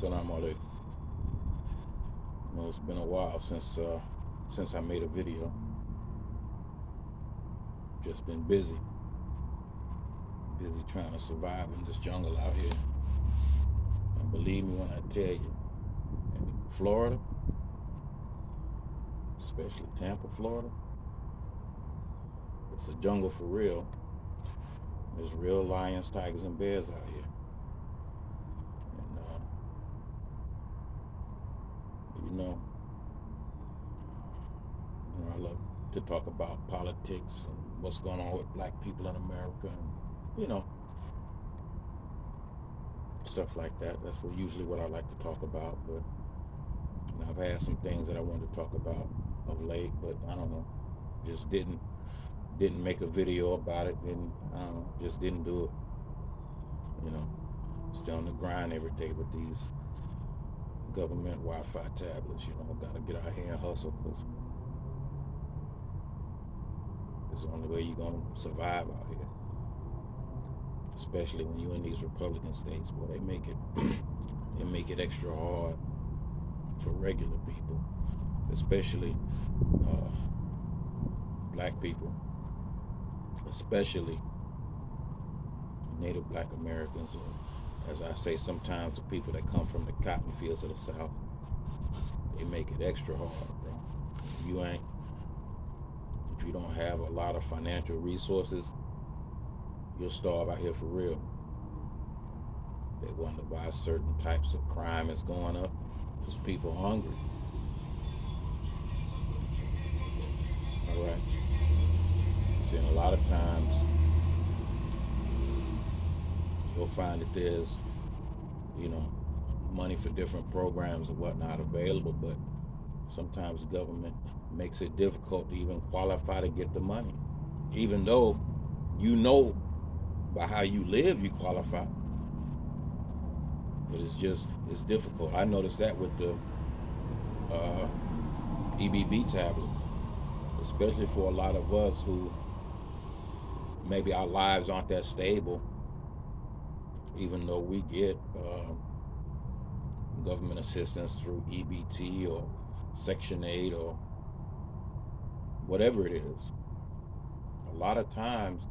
Assalamu alaikum. It's been a while since I made a video. Just been busy trying to survive in this jungle out here. And believe me when I tell you, in Florida, especially Tampa, Florida, it's a jungle for real. There's real lions, tigers, and bears out here. And you know, I love to talk about politics and what's going on with black people in America, and stuff like that. That's usually what I like to talk about. But I've had some things that I wanted to talk about of late, but I don't know, just didn't make a video about it. Didn't I don't know, just didn't do it. You know, Still on the grind every day with these government Wi-Fi tablets. Got to get out here and hustle because it's the only way you're gonna survive out here. Especially when you're in these Republican states, boy, they make it they make it extra hard for regular people, especially uh, black people, especially Native Black Americans, or as I say sometimes, the people that come from the cotton fields of the South. They make it extra hard, bro. You ain't If you don't have a lot of financial resources, you'll starve out here for real. They wonder why certain types of crime is going up because people are hungry. All right. See, and a lot of times you'll find that there's, you know, money for different programs and whatnot available, but sometimes the government makes it difficult to even qualify to get the money, even though you know by how you live you qualify. But it's difficult. I noticed that with the uh, EBB tablets, especially for a lot of us who maybe our lives aren't that stable, even though we get government assistance through EBT or Section 8 or whatever it is. A lot of times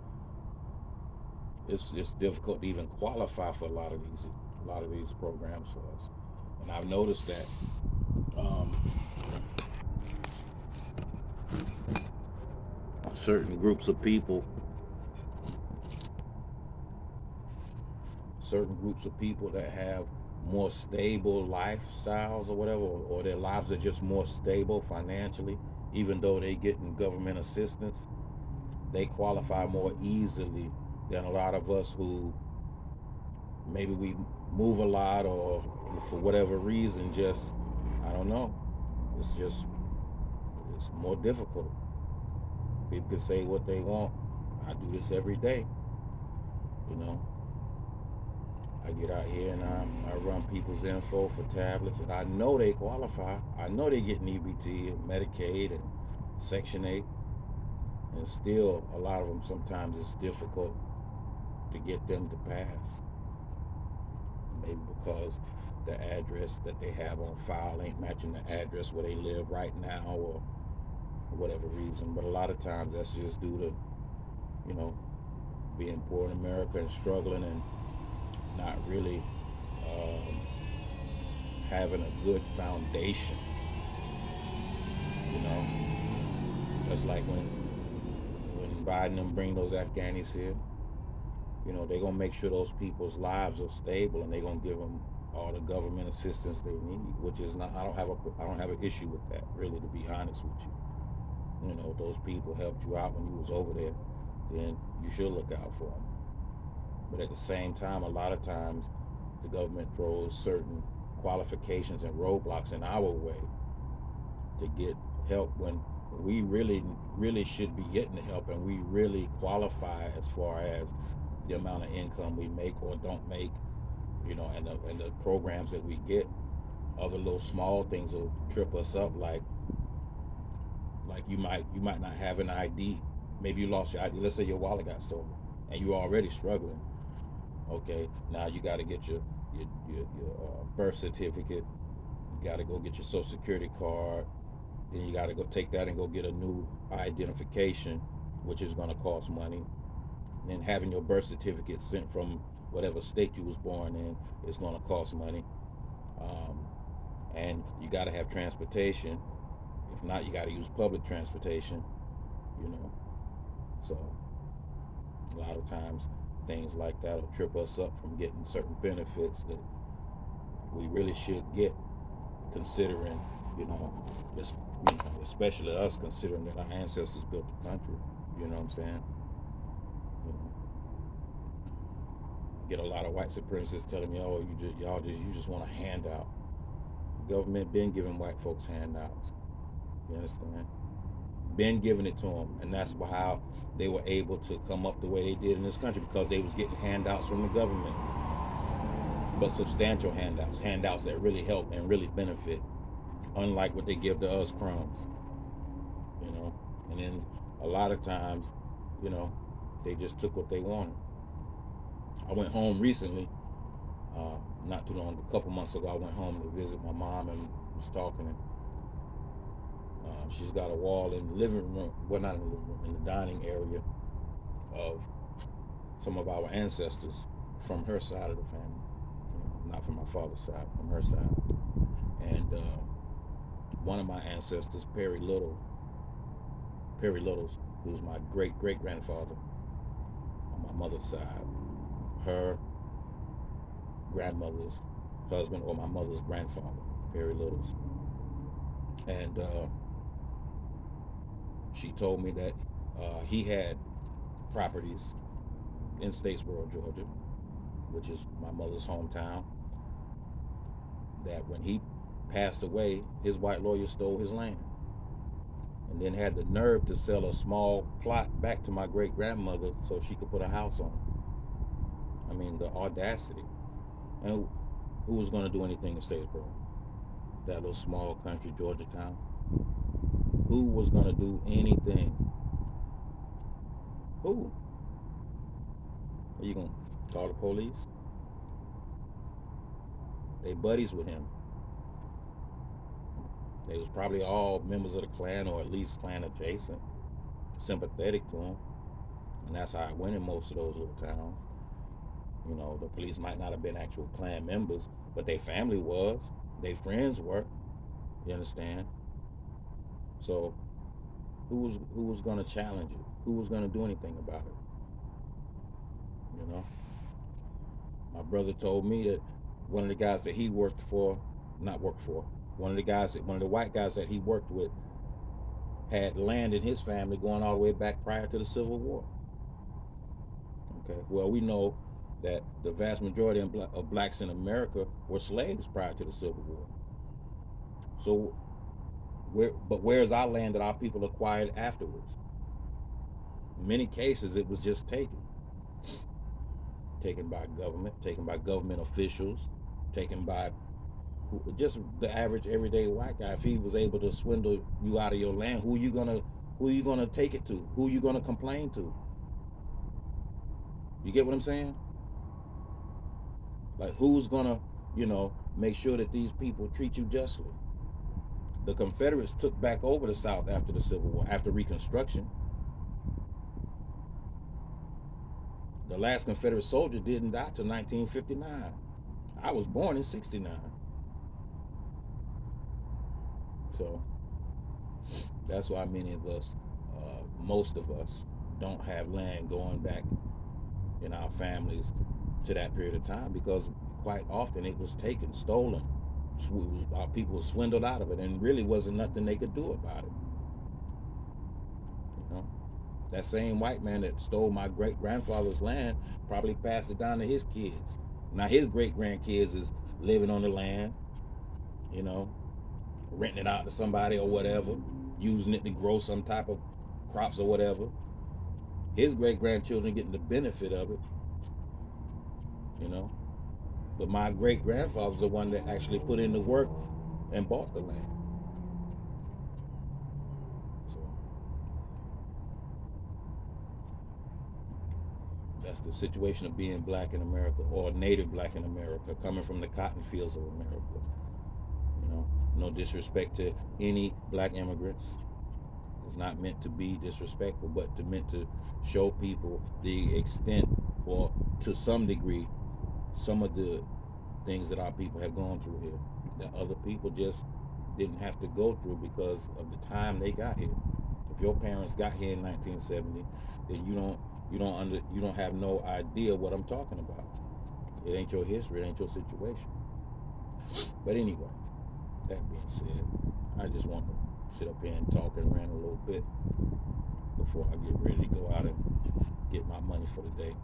it's difficult to even qualify for a lot of these programs for us. And I've noticed that um, certain groups of people, that have more stable lifestyles or whatever, or their lives are just more stable financially, even though they getting government assistance, they qualify more easily than a lot of us who maybe we move a lot or for whatever reason just, I don't know, it's more difficult. People can say what they want. I do this every day. you know I get out here and I run people's info for tablets, and I know they qualify. I know they get EBT and Medicaid and Section 8, and still a lot of them sometimes it's difficult to get them to pass. Maybe because the address that they have on file ain't matching the address where they live right now, or for whatever reason. But a lot of times that's just due to, you know, being poor in America and struggling and not really um, having a good foundation. You know, just like when Biden them bring those Afghanis here, they're gonna make sure those people's lives are stable, and they're gonna give them all the government assistance they need, which is not. I don't have an issue with that, really, to be honest with you. If those people helped you out when you was over there, then you should look out for them. But at the same time, a lot of times the government throws certain qualifications and roadblocks in our way to get help when we really should be getting the help, and we really qualify as far as the amount of income we make or don't make, and the programs that we get. Other little small things will trip us up, like you might not have an ID. Maybe you lost your ID. Let's say your wallet got stolen, and you're already struggling. Okay, now you got to get your birth certificate. You got to go get your social security card. Then you got to go take that and go get a new identification, which is going to cost money. And then having your birth certificate sent from whatever state you was born in is going to cost money. Um, and you got to have transportation. If not, you got to use public transportation. You know, so a lot of times things like that will trip us up from getting certain benefits that we really should get, considering, you know, this, especially us, considering that our ancestors built the country. You know what I'm saying? You know, get a lot of white supremacists telling me, "Oh, you just want a handout." The government been giving white folks handouts. You understand? Been giving it to them, and that's how they were able to come up the way they did in this country, because they was getting handouts from the government, but substantial handouts, handouts that really help and really benefit, unlike what they give to us, crumbs. You know, and then a lot of times, you know, they just took what they wanted. I went home recently, not too long, a couple months ago. I went home to visit my mom and was talking. And she's got a wall in the living room, well, not in the living room, in the dining area of some of our ancestors from her side of the family, not from my father's side, from her side. And one of my ancestors, Perry Littles, who's my great great grandfather on my mother's side, her grandmother's husband, or my mother's grandfather, Perry Littles. And she told me that he had properties in Statesboro, Georgia, which is my mother's hometown, that when he passed away, his white lawyer stole his land, and then had the nerve to sell a small plot back to my great grandmother so she could put a house on it. I mean, the audacity. And who was going to do anything in Statesboro? That little small country Georgia town? Who was going to do anything? Who? Are you going to call the police? They buddies with him. They was probably all members of the Klan, or at least Klan adjacent, sympathetic to him. And that's how it went in most of those little towns. You know, the police might not have been actual Klan members, but their family was, their friends were. You understand? So who was going to challenge it? Who was going to do anything about it? You know, my brother told me that one of the guys that he worked for, not worked for, one of the white guys that he worked with, had land in his family going all the way back prior to the Civil War. Okay, well, we know that the vast majority of blacks in America were slaves prior to the Civil War. So, where's our land that our people acquired afterwards? In many cases, it was just taken by government, taken by government officials, taken by just the average everyday white guy. If he was able to swindle you out of your land, who are you gonna take it to? Who are you gonna complain to? You get what I'm saying? Like, who's gonna, make sure that these people treat you justly? The Confederates took back over the South after the Civil War, after Reconstruction. The last Confederate soldier didn't die till 1959. I was born in '69. So that's why many of us, most of us, don't have land going back in our families to that period of time, because quite often it was taken, stolen. Our people were swindled out of it, and really wasn't nothing they could do about it. You know, that same white man that stole my great grandfather's land probably passed it down to his kids. Now his great grandkids is living on the land, you know, renting it out to somebody or whatever, using it to grow some type of crops or whatever. His great grandchildren getting the benefit of it, you know. But my great grandfather was the one that actually put in the work and bought the land. So the situation of being black in America or native black in America, coming from the cotton fields of America. You know, no disrespect to any black immigrants. It's not meant to be disrespectful, but to meant to show people the extent, or to some degree, some of the things that our people have gone through here that other people just didn't have to go through because of the time they got here. If your parents got here in 1970, then you don't have no idea what I'm talking about. It ain't your history, it ain't your situation. But anyway, that being said, I just want to sit up here and talk and rant a little bit before I get ready to go out and get my money for the day.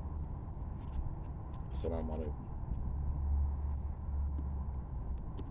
Assalamu alaikum.